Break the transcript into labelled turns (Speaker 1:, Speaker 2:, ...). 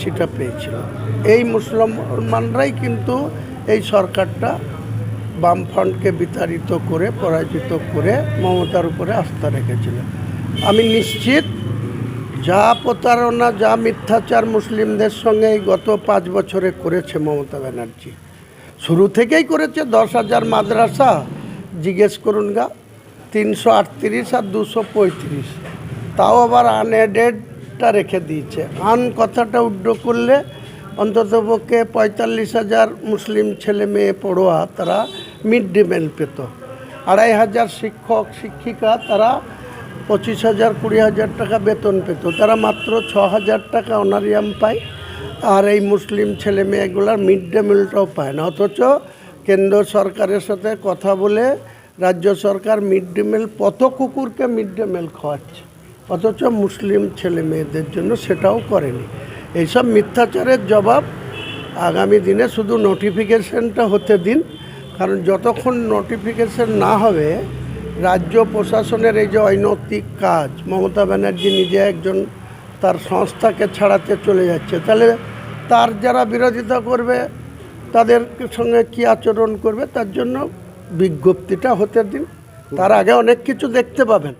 Speaker 1: সেটা পেয়েছিল। এই মুসলমানরাই কিন্তু এই সরকারটা বামফ্রন্টকে বিতাড়িত করে পরাজিত করে মমতার উপরে আস্থা রেখেছিল। আমি নিশ্চিত যা প্রতারণা যা মিথ্যাচার মুসলিমদের সঙ্গে এই গত 5 বছরে করেছে মমতা ব্যানার্জি, শুরু থেকেই করেছে। 10,000 মাদ্রাসা জিজ্ঞেস করুন গা, 338 আর 235, তাও আবার আনএডেডটা রেখে দিয়েছে। কথাটা উড্ড করলে অন্ততপক্ষে 45,000 মুসলিম ছেলে মেয়ে পড়ুয়া তারা মিড ডে মিল পেত। 2,500 শিক্ষক শিক্ষিকা তারা 25,000 20,000 টাকা বেতন পেত, তারা মাত্র 6,000 টাকা অনারিয়াম পায়। আর এই মুসলিম ছেলে মেয়েগুলার মিড ডে মিলটাও পায় না। অথচ কেন্দ্র সরকারের সাথে কথা বলে রাজ্য সরকার মিড ডে মিল পথ কুকুরকে মিড ডে মিল খাওয়াচ্ছে, অথচ মুসলিম ছেলে মেয়েদের জন্য সেটাও করেনি। এইসব মিথ্যাচারের জবাব আগামী দিনে শুধু নোটিফিকেশনটা হতে দিন, কারণ যতক্ষণ নোটিফিকেশন না হবে রাজ্য প্রশাসনের এই যে অনৈতিক কাজ, মমতা ব্যানার্জি নিজে একজন তার সংস্থাকে ছাড়াতে চলে যাচ্ছে, তাহলে তার যারা বিরোধিতা করবে তাদের সঙ্গে কী আচরণ করবে, তার জন্য বিজ্ঞপ্তিটা হতে দিন। তার আগে অনেক কিছু দেখতে পাবেন।